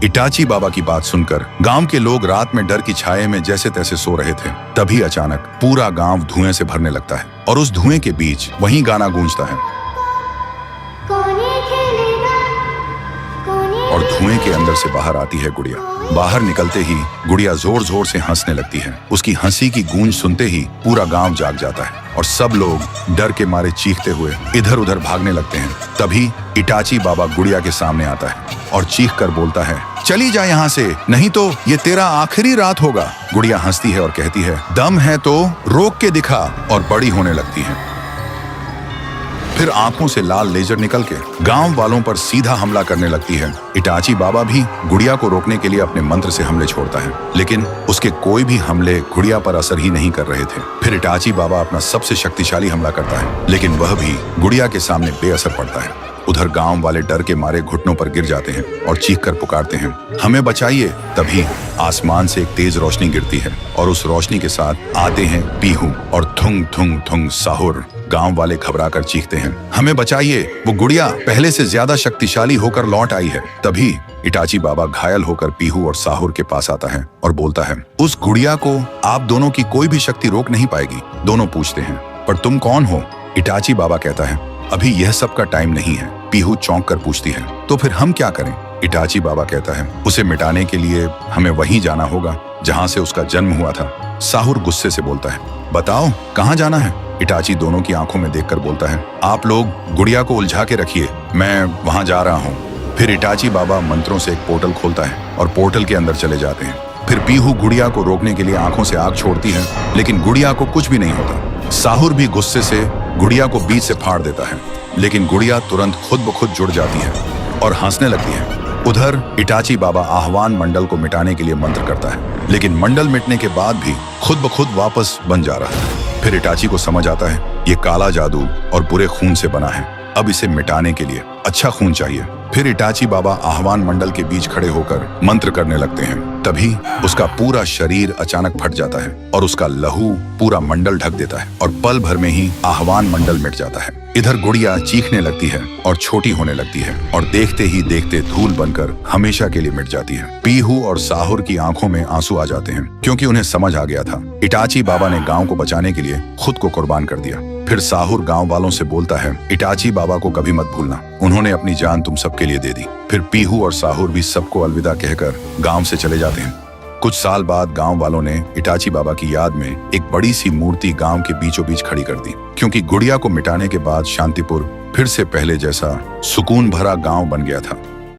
Itachi बाबा की बात सुनकर गांव के लोग रात में डर की छाये में जैसे तैसे सो रहे थे। तभी अचानक पूरा गांव धुएं से भरने लगता है और उस धुएं के बीच वही गाना गूंजता है और धुएं के अंदर से बाहर आती है गुड़िया। बाहर निकलते ही गुड़िया जोर जोर से हंसने लगती है। उसकी हंसी की गूंज सुनते ही पूरा गांव जाग जाता है और सब लोग डर के मारे चीखते हुए इधर उधर भागने लगते हैं। तभी इटाची बाबा गुड़िया के सामने आता है और चीख कर बोलता है, चली जा यहाँ से, नहीं तो ये तेरा आखिरी रात होगा। गुड़िया हंसती है और कहती है, दम है तो रोक के दिखा, और बड़ी होने लगती है। फिर आंखों से लाल लेजर निकल के गांव वालों पर सीधा हमला करने लगती है। इटाची बाबा भी गुड़िया को रोकने के लिए अपने मंत्र से हमले छोड़ता है, लेकिन उसके कोई भी हमले गुड़िया पर असर ही नहीं कर रहे थे। फिर इटाची बाबा अपना सबसे शक्तिशाली हमला करता है, लेकिन वह भी गुड़िया के सामने बेअसर पड़ता है। उधर गांव वाले डर के मारे घुटनों पर गिर जाते हैं और चीख कर पुकारते हैं, हमें बचाइए। तभी आसमान से एक तेज रोशनी गिरती है और उस रोशनी के साथ आते हैं पीहू और थुंग थुंग थुंग साहुर। गांव वाले घबराकर चीखते हैं, हमें बचाइए, वो गुड़िया पहले से ज्यादा शक्तिशाली होकर लौट आई है। तभी इटाची बाबा घायल होकर पीहू और साहुर के पास आता है और बोलता है, उस गुड़िया को आप दोनों की कोई भी शक्ति रोक नहीं पाएगी। दोनों पूछते हैं, पर तुम कौन हो? इटाची बाबा कहता है, अभी यह सब का टाइम नहीं है। पीहू चौंक कर पूछती है, तो फिर हम क्या करें? इटाची बाबा कहता है, उसे मिटाने के लिए हमें वहीं जाना होगा जहां से उसका जन्म हुआ था। साहुर गुस्से से बोलता है, बताओ कहां जाना है? इटाची दोनों की आंखों में देखकर बोलता है, आप लोग गुड़िया को उलझा के रखिए, मैं वहां जा रहा हूँ। फिर इटाची बाबा मंत्रों से एक पोर्टल खोलता है और पोर्टल के अंदर चले जाते हैं। फिर पीहू गुड़िया को रोकने के लिए आंखों से आग छोड़ती है, लेकिन गुड़िया को कुछ भी नहीं होता। साहुर भी गुस्से से गुड़िया को बीच से फाड़ देता है, लेकिन गुड़िया तुरंत खुद ब खुद जुड़ जाती है और हंसने लगती है। उधर इटाची बाबा आह्वान मंडल को मिटाने के लिए मंत्र करता है, लेकिन मंडल मिटने के बाद भी खुद ब खुद वापस बन जा रहा है। फिर इटाची को समझ आता है, ये काला जादू और बुरे खून से बना है, अब इसे मिटाने के लिए अच्छा खून चाहिए। फिर इटाची बाबा आह्वान मंडल के बीच खड़े होकर मंत्र करने लगते हैं। तभी उसका पूरा शरीर अचानक फट जाता है और उसका लहू पूरा मंडल ढक देता है और पल भर में ही आह्वान मंडल मिट जाता है। इधर गुड़िया चीखने लगती है और छोटी होने लगती है और देखते ही देखते धूल बनकर हमेशा के लिए मिट जाती है। पीहू और साहुर की आंखों में आंसू आ जाते हैं, क्योंकि उन्हें समझ आ गया था इटाची बाबा ने गांव को बचाने के लिए खुद को कुर्बान कर दिया। फिर साहुर गांव वालों से बोलता है, इटाची बाबा को कभी मत भूलना, उन्होंने अपनी जान तुम सबके लिए दे दी। फिर पीहू और साहुर भी सबको अलविदा कहकर गांव से चले जाते हैं। कुछ साल बाद गांव वालों ने इटाची बाबा की याद में एक बड़ी सी मूर्ति गांव के बीचों बीच खड़ी कर दी, क्योंकि गुड़िया को मिटाने के बाद शांतिपुर फिर से पहले जैसा सुकून भरा गांव बन गया था।